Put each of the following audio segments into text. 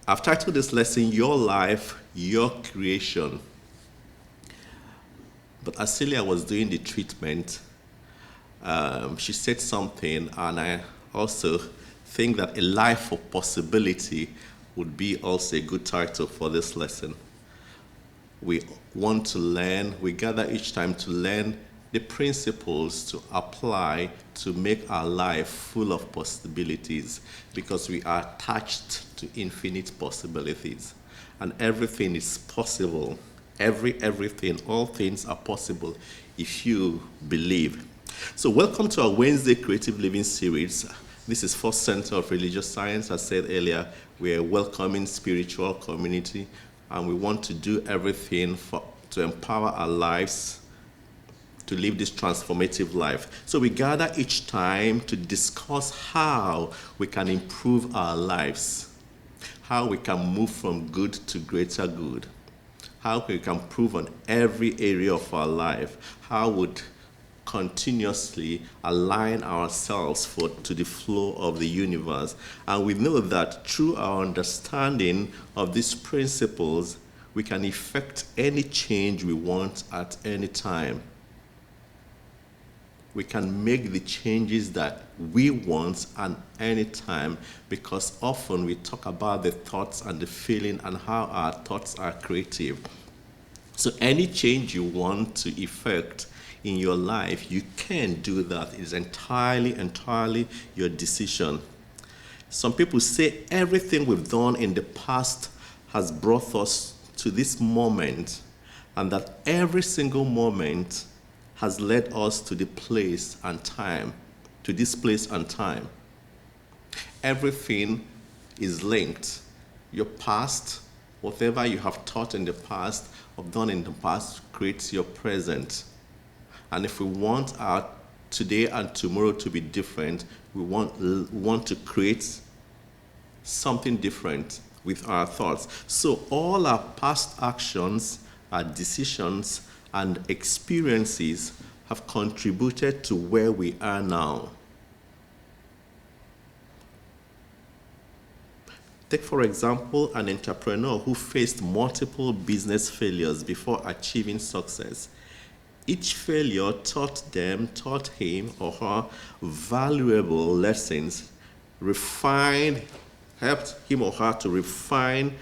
I've titled this lesson, Your Life, Your Creation. But as Celia was doing the treatment, she said something, and I also think that a life of possibility would be also a good title for this lesson. We want to learn, we gather each time to learn the principles to apply to make our life full of possibilities, because we are attached to infinite possibilities. And everything is possible. Everything, all things are possible if you believe. So welcome to our Wednesday Creative Living series. This is First Center of Religious Science. As I said earlier, we are a welcoming spiritual community, and we want to do everything to empower our lives to live this transformative life. So we gather each time to discuss how we can improve our lives, how we can move from good to greater good, how we can improve on every area of our life, how we would continuously align ourselves to the flow of the universe. And we know that through our understanding of these principles, we can effect any change we want at any time. We can make the changes that we want at any time, because often we talk about the thoughts and the feeling and how our thoughts are creative. So any change you want to effect in your life, you can do that. It's entirely your decision. Some people say everything we've done in the past has brought us to this moment, and that every single moment has led us to the place and time, to this place and time. Everything is linked. Your past, whatever you have taught in the past or done in the past, creates your present. And if we want our today and tomorrow to be different, we want to create something different with our thoughts. So all our past actions, our decisions, and experiences have contributed to where we are now. Take, for example, an entrepreneur who faced multiple business failures before achieving success. Each failure taught him or her valuable lessons, helped him or her to refine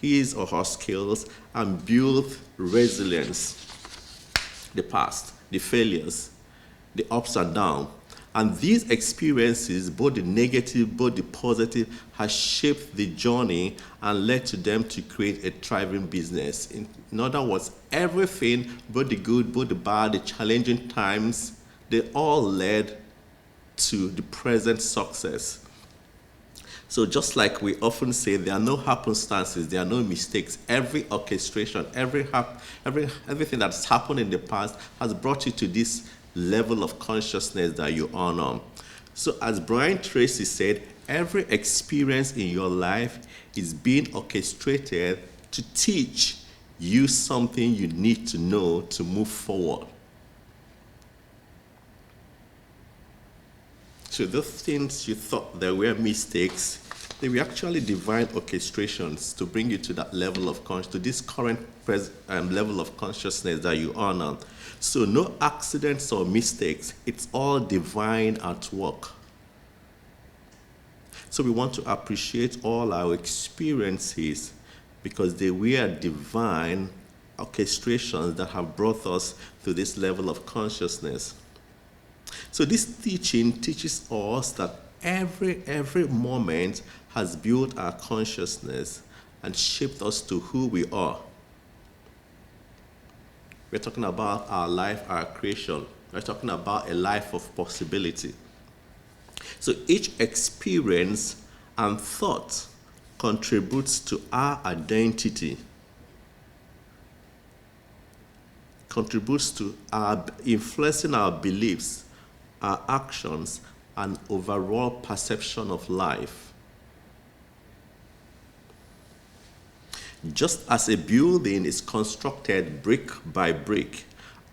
his or her skills and build resilience. The past, the failures, the ups and downs. And these experiences, both the negative, both the positive, has shaped the journey and led to them to create a thriving business. In other words, everything, both the good, both the bad, the challenging times, they all led to the present success. So just like we often say, there are no happenstances, there are no mistakes. Every orchestration, everything that's happened in the past has brought you to this level of consciousness that you are now. So as Brian Tracy said, every experience in your life is being orchestrated to teach you something you need to know to move forward. So those things you thought there were mistakes, they were actually divine orchestrations to bring you to that level of to this current level of consciousness that you are now. So no accidents or mistakes. It's all divine at work. So we want to appreciate all our experiences because they were divine orchestrations that have brought us to this level of consciousness. So this teaching teaches us that every moment has built our consciousness and shaped us to who we are. We're talking about our life, our creation. We're talking about a life of possibility. So each experience and thought contributes to our identity, contributes to our influencing our beliefs, our actions, and overall perception of life. Just as a building is constructed brick by brick,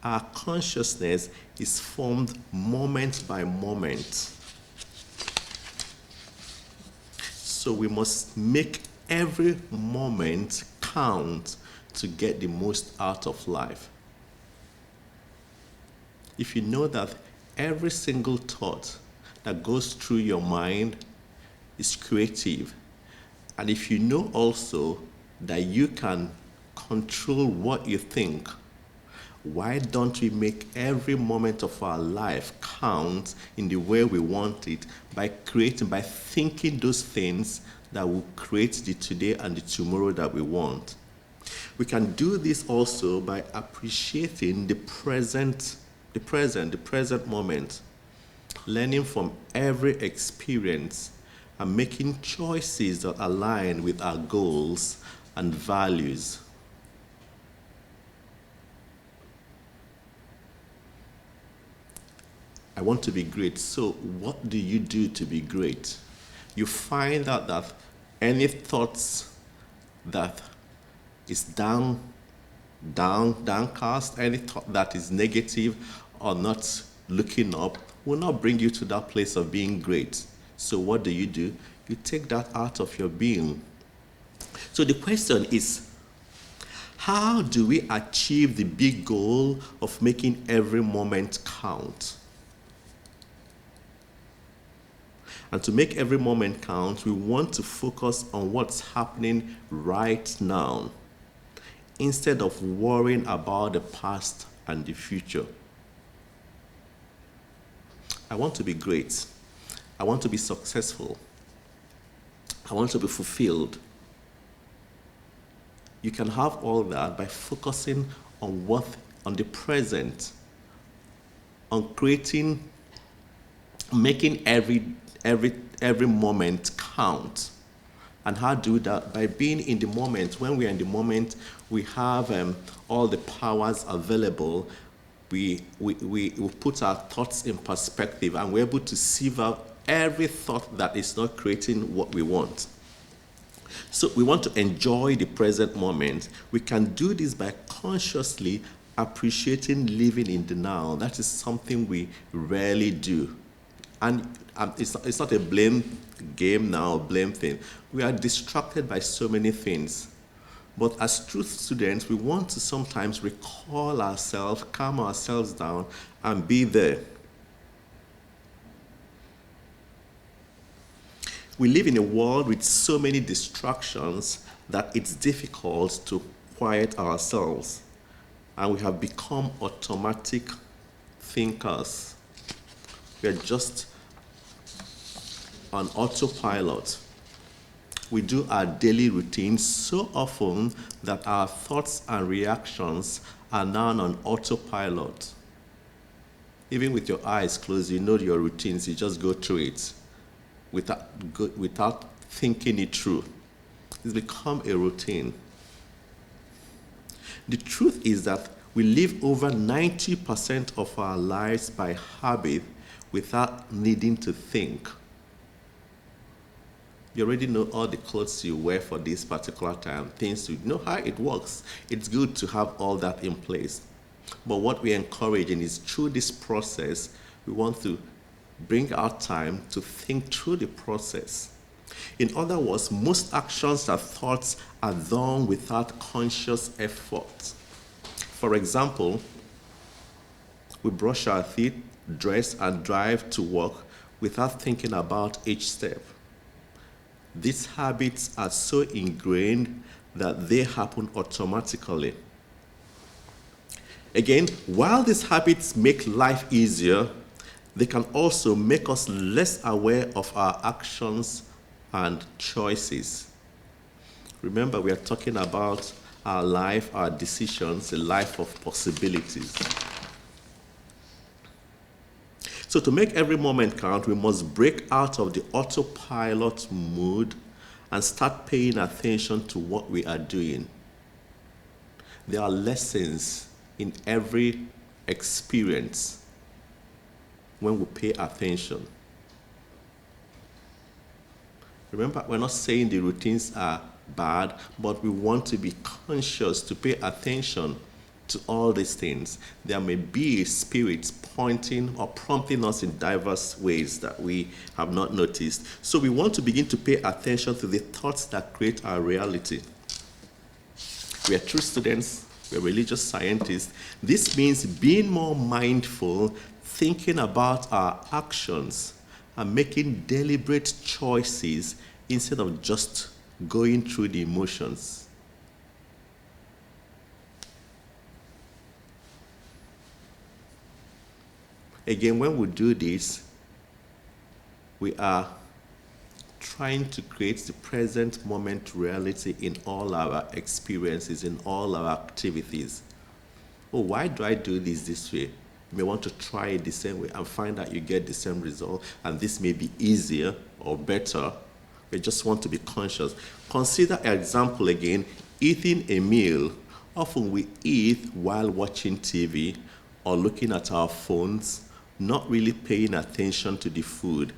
our consciousness is formed moment by moment. So we must make every moment count to get the most out of life. If you know that every single thought that goes through your mind is creative, and if you know also that you can control what you think, why don't we make every moment of our life count in the way we want it by thinking those things that will create the today and the tomorrow that we want? We can do this also by appreciating the present moment, learning from every experience and making choices that align with our goals and values. I want to be great. So what do you do to be great? You find out that any thoughts that is downcast, any thought that is negative or not looking up will not bring you to that place of being great. So what do? You take that out of your being. So the question is, how do we achieve the big goal of making every moment count? And to make every moment count, we want to focus on what's happening right now, instead of worrying about the past and the future. I want to be great. I want to be successful. I want to be fulfilled. You can have all that by focusing on the present, on making every moment count. And how do that? By being in the moment. When we are in the moment, we have all the powers available. We put our thoughts in perspective, and we're able to sieve out every thought that is not creating what we want. So we want to enjoy the present moment. We can do this by consciously appreciating living in the now. That is something we rarely do. And it's not a blame game now, blame thing. We are distracted by so many things. But as truth students, we want to sometimes recall ourselves, calm ourselves down, and be there. We live in a world with so many distractions that it's difficult to quiet ourselves. And we have become automatic thinkers. We are just on autopilot. We do our daily routines so often that our thoughts and reactions are now on autopilot. Even with your eyes closed, you know your routines, you just go through it without thinking it through. It's become a routine. The truth is that we live over 90% of our lives by habit without needing to think. You already know all the clothes you wear for this particular time, things you know how it works. It's good to have all that in place. But what we're encouraging is through this process, we want to bring our time to think through the process. In other words, most actions and thoughts are done without conscious effort. For example, we brush our teeth, dress, and drive to work without thinking about each step. These habits are so ingrained that they happen automatically. Again, while these habits make life easier, they can also make us less aware of our actions and choices. Remember, we are talking about our life, our decisions, a life of possibilities. So to make every moment count, we must break out of the autopilot mood and start paying attention to what we are doing. There are lessons in every experience when we pay attention. Remember, we're not saying the routines are bad, but we want to be conscious to pay attention to all these things. There may be spirits pointing or prompting us in diverse ways that we have not noticed. So we want to begin to pay attention to the thoughts that create our reality. We are true students, we are religious scientists. This means being more mindful, thinking about our actions, and making deliberate choices instead of just going through the emotions. Again, when we do this, we are trying to create the present moment reality in all our experiences, in all our activities. Oh, why do I do this way? You may want to try it the same way and find out you get the same result, and this may be easier or better. We just want to be conscious. Consider an example again, eating a meal. Often we eat while watching TV or looking at our phones, not really paying attention to the food.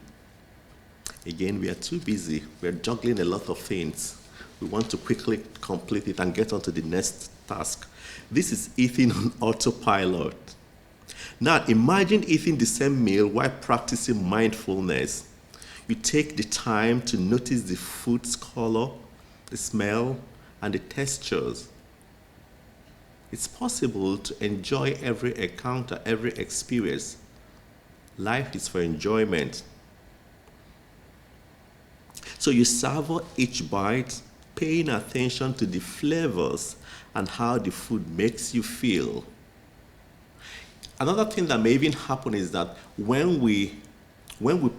Again, we are too busy. We are juggling a lot of things. We want to quickly complete it and get on to the next task. This is eating on autopilot. Now, imagine eating the same meal while practicing mindfulness. You take the time to notice the food's color, the smell, and the textures. It's possible to enjoy every encounter, every experience. Life is for enjoyment. So you savor each bite, paying attention to the flavors and how the food makes you feel. Another thing that may even happen is that when we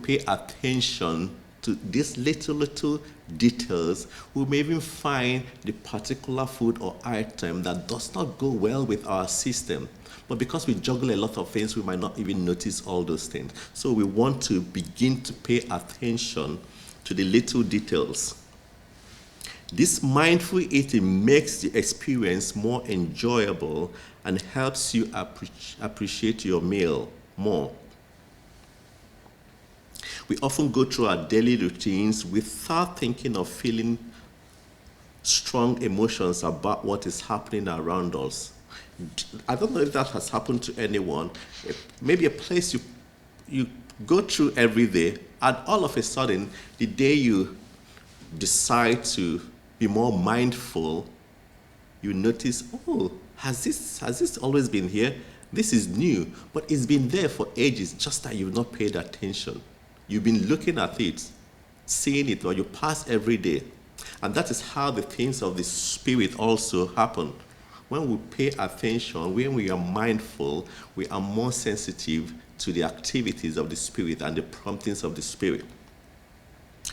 pay attention to these little details, we may even find the particular food or item that does not go well with our system. But because we juggle a lot of things, we might not even notice all those things. So we want to begin to pay attention to the little details. This mindful eating makes the experience more enjoyable and helps you appreciate your meal more. We often go through our daily routines without thinking of feeling strong emotions about what is happening around us. I don't know if that has happened to anyone. Maybe a place you go through every day, and all of a sudden, the day you decide to be more mindful, you notice, oh, has this always been here? This is new, but it's been there for ages, just that you've not paid attention. You've been looking at it, seeing it, or you pass every day. And that is how the things of the Spirit also happen. When we pay attention, when we are mindful, we are more sensitive to the activities of the Spirit and the promptings of the Spirit.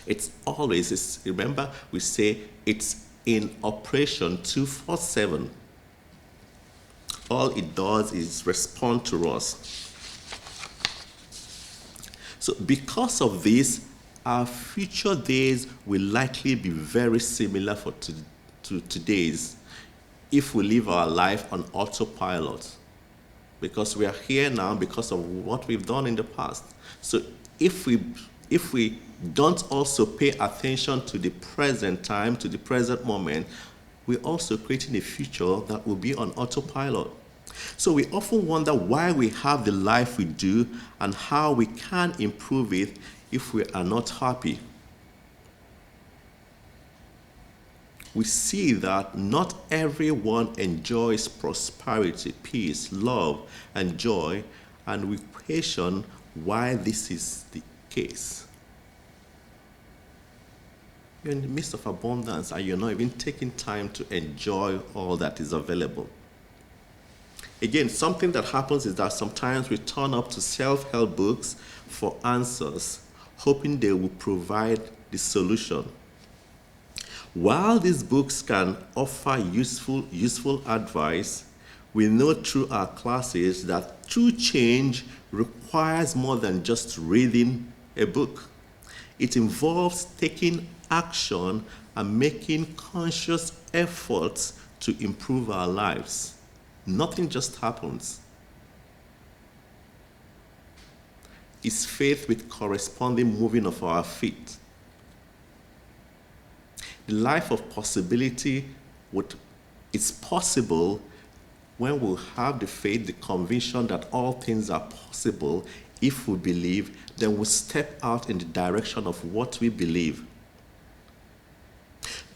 It's always, remember, we say it's in operation 24/7. All it does is respond to us. So because of this, our future days will likely be very similar to today's if we live our life on autopilot. Because we are here now because of what we've done in the past. So if we don't also pay attention to the present time, to the present moment, we're also creating a future that will be on autopilot. So we often wonder why we have the life we do and how we can improve it if we are not happy. We see that not everyone enjoys prosperity, peace, love, and joy, and we question why this is the case. You're in the midst of abundance and you're not even taking time to enjoy all that is available. Again, something that happens is that sometimes we turn up to self-help books for answers, hoping they will provide the solution. While these books can offer useful advice, we know through our classes that true change requires more than just reading a book. It involves taking action and making conscious efforts to improve our lives. Nothing just happens. It's faith with corresponding moving of our feet. The life of possibility, it's possible when we have the faith, the conviction that all things are possible if we believe, then we step out in the direction of what we believe.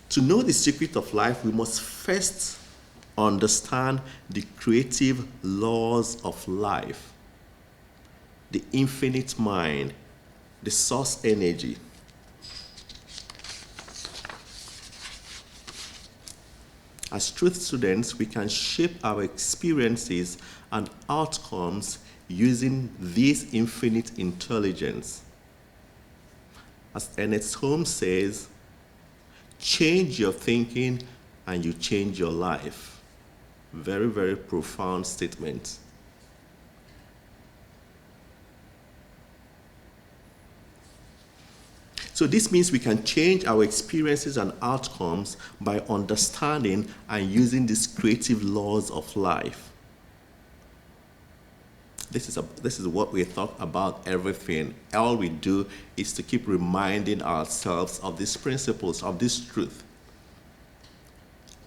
To know the secret of life, we must first understand the creative laws of life, the infinite mind, the source energy. As truth students, we can shape our experiences and outcomes using this infinite intelligence. As Ernest Holmes says, change your thinking and you change your life. Very, very profound statement. So this means we can change our experiences and outcomes by understanding and using these creative laws of life. This is what we talk about everything. All we do is to keep reminding ourselves of these principles, of this truth.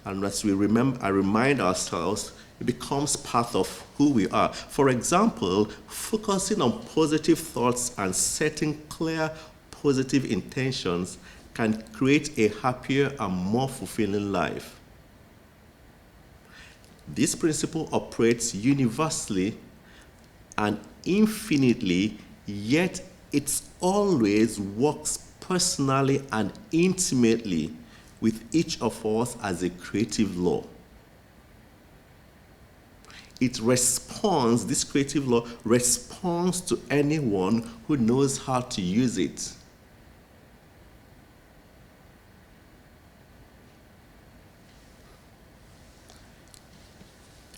And as we remind ourselves, it becomes part of who we are. For example, focusing on positive thoughts and setting clear positive intentions can create a happier and more fulfilling life. This principle operates universally and infinitely, yet it always works personally and intimately with each of us as a creative law. This creative law responds to anyone who knows how to use it.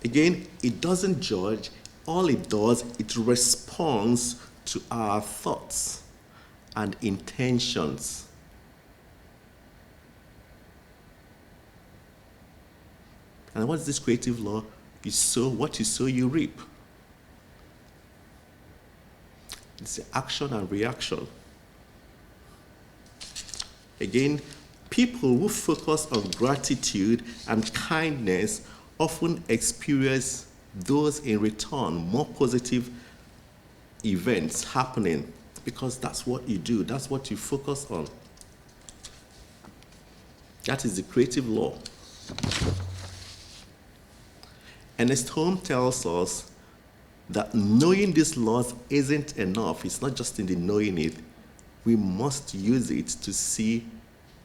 Again, it doesn't judge. All it does, it responds to our thoughts and intentions. And what's this creative law? You sow what you sow, you reap. It's action and reaction. Again, people who focus on gratitude and kindness often experience those in return, more positive events happening, because that's what you do, that's what you focus on. That is the creative law. Ernest Holmes tells us that knowing these laws isn't enough. It's not just in the knowing it. We must use it to see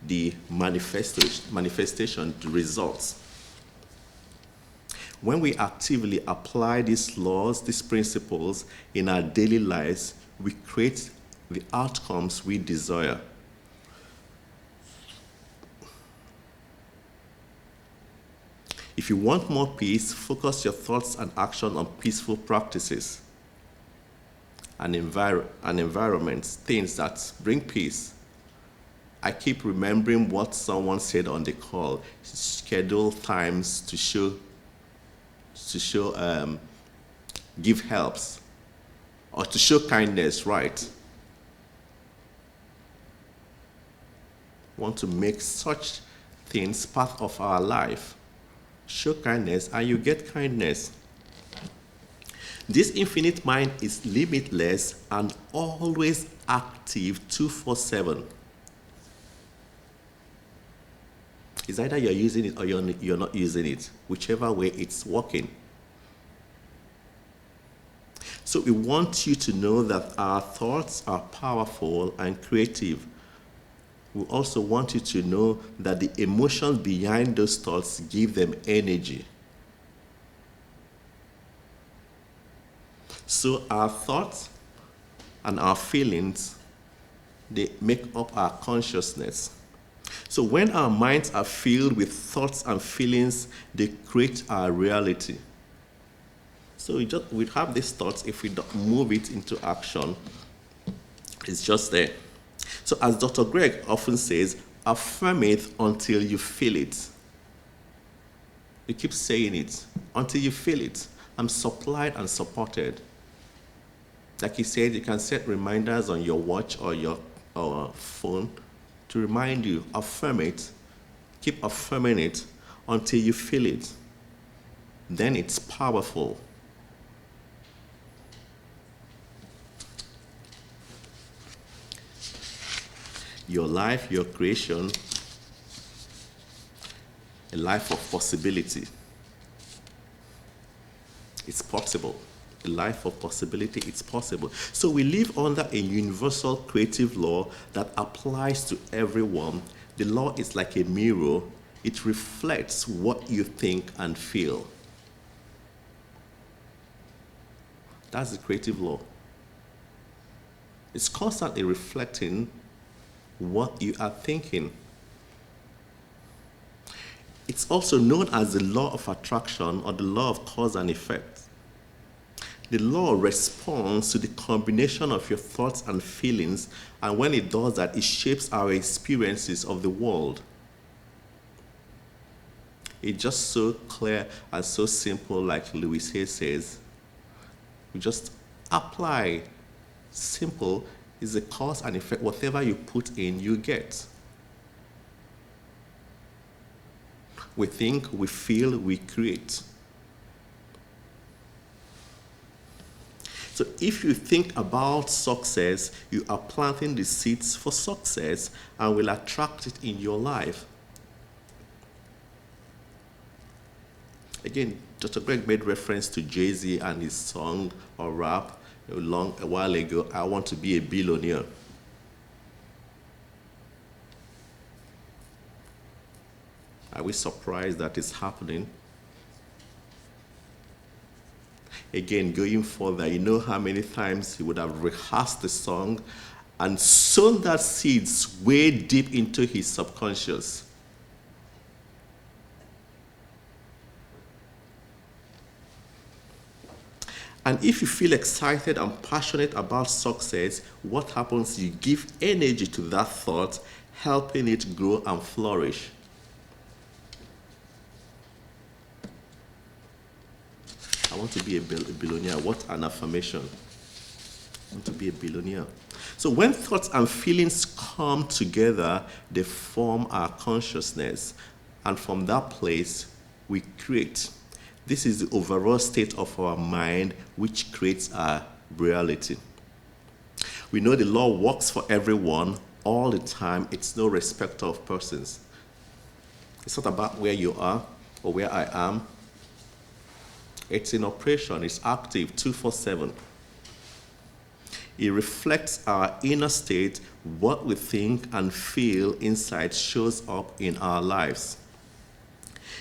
the manifestation, the results. When we actively apply these laws, these principles in our daily lives, we create the outcomes we desire. If you want more peace, focus your thoughts and action on peaceful practices and environments, things that bring peace. I keep remembering what someone said on the call: schedule times to give helps, or to show kindness, right? Want to make such things part of our life. Show kindness and you get kindness. This infinite mind is limitless and always active 24/7. It's either you're using it or you're not using it. Whichever way, it's working. So we want you to know that our thoughts are powerful and creative. We also want you to know that the emotions behind those thoughts give them energy. So our thoughts and our feelings, they make up our consciousness. So when our minds are filled with thoughts and feelings, they create our reality. So we have these thoughts. If we don't move it into action, it's just there. So as Dr. Greg often says, affirm it until you feel it. You keep saying it until you feel it. I'm supplied and supported. Like he said, you can set reminders on your watch or your phone to remind you. Affirm it. Keep affirming it until you feel it. then it's powerful. Your life, your creation, a life of possibility. It's possible. A life of possibility, it's possible. So we live under a universal creative law that applies to everyone. The law is like a mirror. It reflects what you think and feel. That's the creative law. It's constantly reflecting what you are thinking. It's also known as the law of attraction or the law of cause and effect. The law responds to the combination of your thoughts and feelings, and when it does that, it shapes our experiences of the world. It's just so clear and so simple, like Louise says. We just apply. Simple is the cause and effect. Whatever you put in, you get. We think, we feel, we create. So if you think about success, you are planting the seeds for success and will attract it in your life. Again, Dr. Greg made reference to Jay-Z and his song or rap a while ago, I want to be a billionaire. Are we surprised that it's happening? Again, going further, you know how many times he would have rehearsed the song and sown that seeds way deep into his subconscious. And if you feel excited and passionate about success, what happens? You give energy to that thought, helping it grow and flourish. I want to be a billionaire. What an affirmation. I want to be a billionaire. So when thoughts and feelings come together, they form our consciousness. And from that place, we create. This is the overall state of our mind, which creates our reality. We know the law works for everyone all the time. It's no respecter of persons. It's not about where you are or where I am. It's in operation. It's active 24/7. It reflects our inner state. What we think and feel inside shows up in our lives.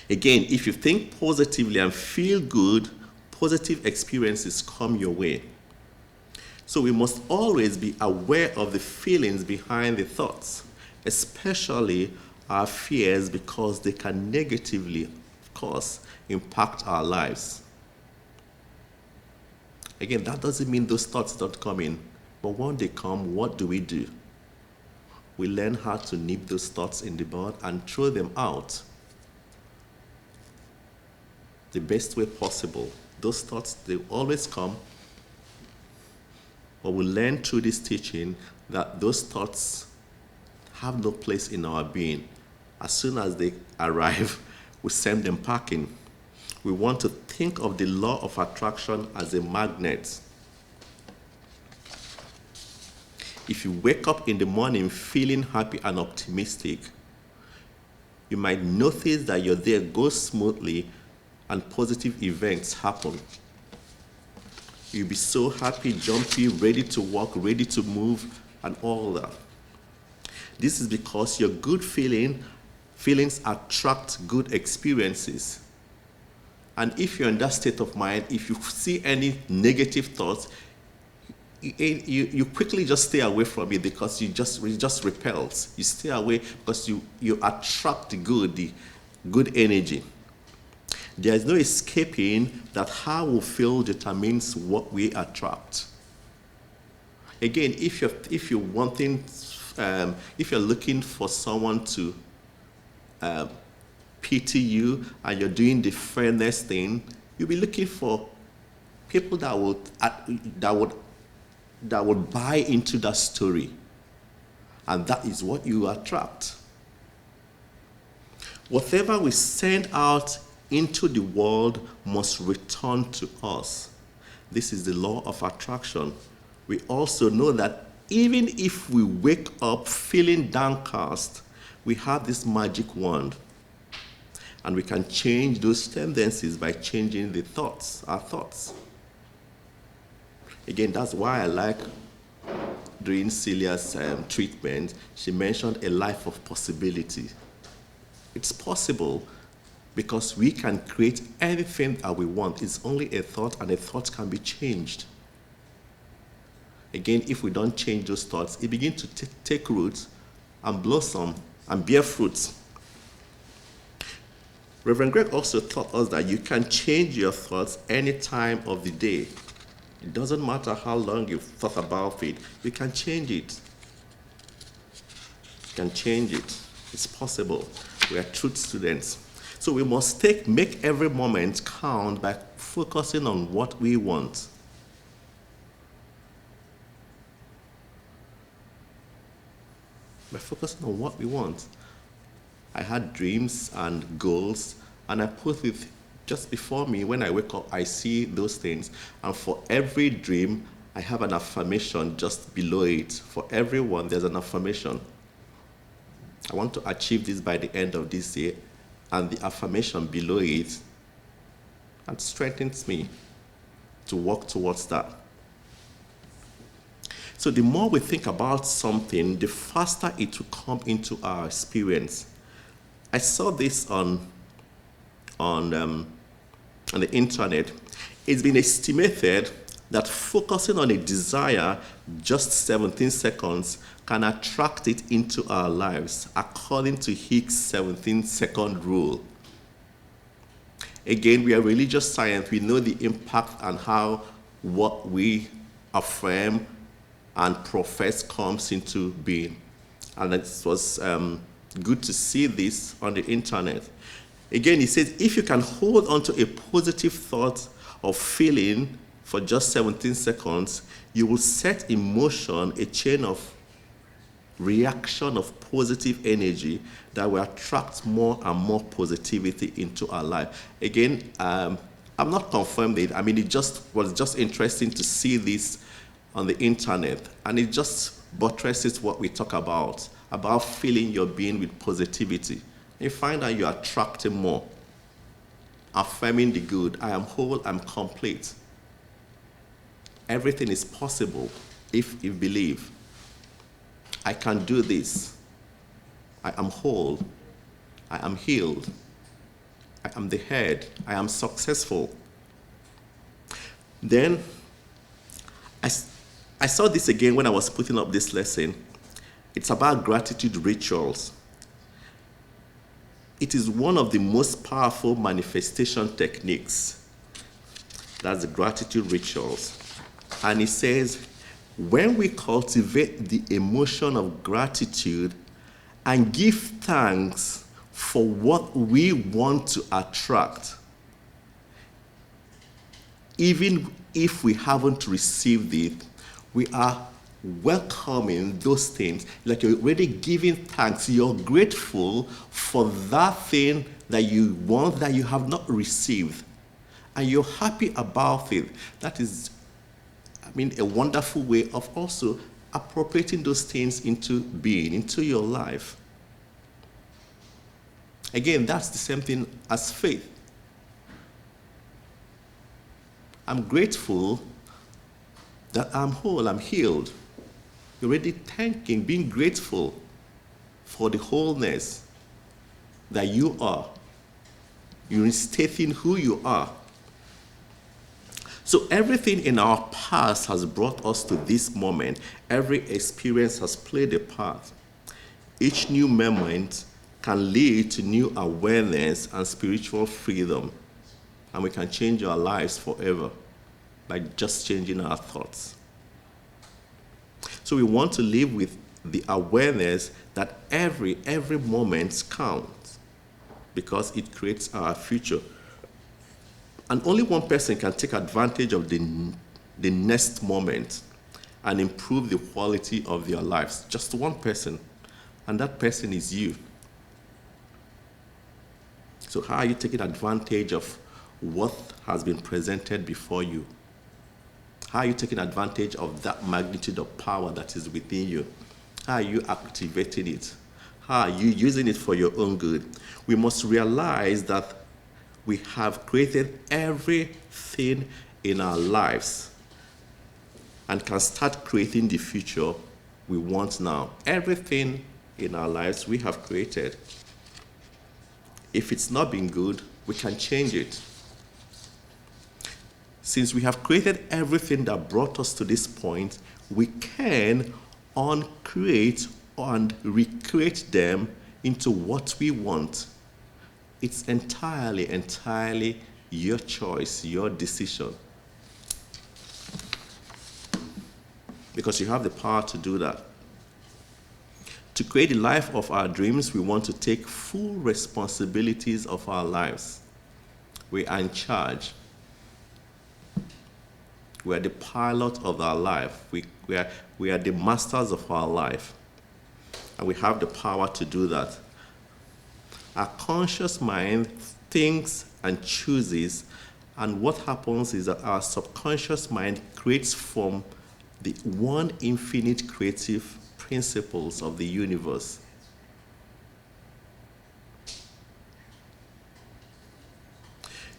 Again, if you think positively and feel good, positive experiences come your way. So we must always be aware of the feelings behind the thoughts, especially our fears, because they can negatively, of course, impact our lives. Again, that doesn't mean those thoughts don't come in, but when they come, what do? We learn how to nip those thoughts in the bud and throw them out the best way possible. Those thoughts, they always come, but we learn through this teaching that those thoughts have no place in our being. As soon as they arrive, we send them packing. We want to think of the law of attraction as a magnet. If you wake up in the morning feeling happy and optimistic, you might notice that your day goes smoothly and positive events happen. You'll be so happy, jumpy, ready to walk, ready to move, and all that. This is because your good feelings attract good experiences. And if you're in that state of mind, if you see any negative thoughts, you quickly just stay away from it, because it just repels. You stay away because you attract the good energy. There is no escaping that how we feel determines what we attract. Again, if you're looking for someone to pity you and you're doing the fairness thing, you'll be looking for people that would buy into that story, and that is what you attract. Whatever we send out into the world must return to us. This is the law of attraction. We also know that even if we wake up feeling downcast, we have this magic wand. And we can change those tendencies by changing our thoughts. Again, that's why I like during Celia's treatment, she mentioned a life of possibility. It's possible because we can create anything that we want. It's only a thought, and a thought can be changed. Again, if we don't change those thoughts, it begins to take root and blossom and bear fruit. Reverend Greg also taught us that you can change your thoughts any time of the day. It doesn't matter how long you've thought about it, you can change it. You can change it. It's possible. We are truth students. So we must make every moment count by focusing on what we want. By focusing on what we want. I had dreams and goals, and I put it just before me. When I wake up, I see those things. And for every dream, I have an affirmation just below it. For everyone, there's an affirmation. I want to achieve this by the end of this year, and the affirmation below it, and strengthens me to work towards that. So the more we think about something, the faster it will come into our experience. I saw this on the internet. It's been estimated that focusing on a desire just 17 seconds can attract it into our lives, according to Hicks' 17-second rule. Again, we are religious science. We know the impact and how what we affirm and profess comes into being. And it was good to see this on the internet. Again, he says, if you can hold on to a positive thought or feeling for just 17 seconds, you will set in motion a chain of reaction of positive energy that will attract more and more positivity into our life. Again, I'm not confirmed it. I mean, it was just interesting to see this on the internet, and it just buttresses what we talk about filling your being with positivity. You find that you're attracting more. Affirming the good. I am whole, I'm complete. Everything is possible if you believe. I can do this. I am whole. I am healed. I am the head. I am successful. Then, I saw this again when I was putting up this lesson. It's about gratitude rituals. It is one of the most powerful manifestation techniques. That's the gratitude rituals. And it says, when we cultivate the emotion of gratitude and give thanks for what we want to attract, even if we haven't received it, we are welcoming those things. Like you're already giving thanks. You're grateful for that thing that you want that you have not received. And you're happy about it. That is, a wonderful way of also appropriating those things into being, into your life. Again, that's the same thing as faith. I'm grateful that I'm whole, I'm healed. You're already thanking, being grateful for the wholeness that you are. You're stating who you are. So everything in our past has brought us to this moment. Every experience has played a part. Each new moment can lead to new awareness and spiritual freedom. And we can change our lives forever by just changing our thoughts. So we want to live with the awareness that every moment counts because it creates our future. And only one person can take advantage of the next moment and improve the quality of their lives. Just one person. And that person is you. So how are you taking advantage of what has been presented before you? How are you taking advantage of that magnitude of power that is within you? How are you activating it? How are you using it for your own good? We must realize that we have created everything in our lives and can start creating the future we want now. Everything in our lives we have created. If it's not been good, we can change it. Since we have created everything that brought us to this point, we can uncreate and recreate them into what we want. It's entirely your choice, your decision. Because you have the power to do that. To create the life of our dreams, we want to take full responsibilities of our lives. We are in charge. We are the pilot of our life. We are the masters of our life. And we have the power to do that. Our conscious mind thinks and chooses, and what happens is that our subconscious mind creates from the one infinite creative principles of the universe.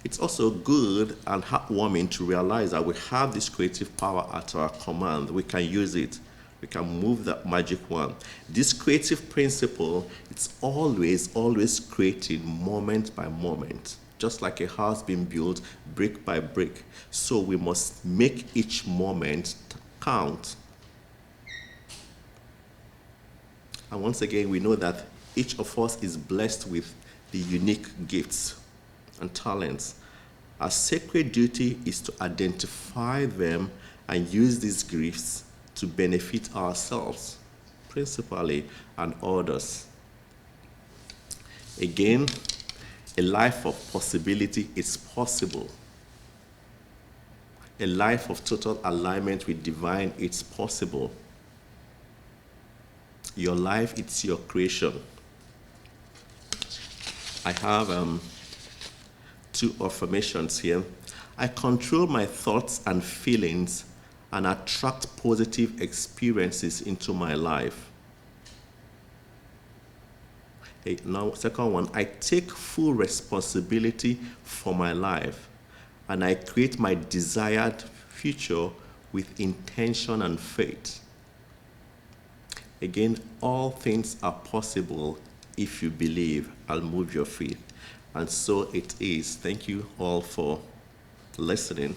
It's also good and heartwarming to realize that we have this creative power at our command. We can use it. We can move that magic wand. This creative principle, it's always creating moment by moment, just like a house being built brick by brick. So we must make each moment count. And once again, we know that each of us is blessed with the unique gifts and talents. Our sacred duty is to identify them and use these gifts to benefit ourselves, principally, and others. Again, a life of possibility is possible. A life of total alignment with divine, it's possible. Your life, it's your creation. I have two affirmations here. I control my thoughts and feelings and attract positive experiences into my life. Okay, now, second one, I take full responsibility for my life and I create my desired future with intention and faith. Again, all things are possible if you believe and move your feet. And so it is. Thank you all for listening.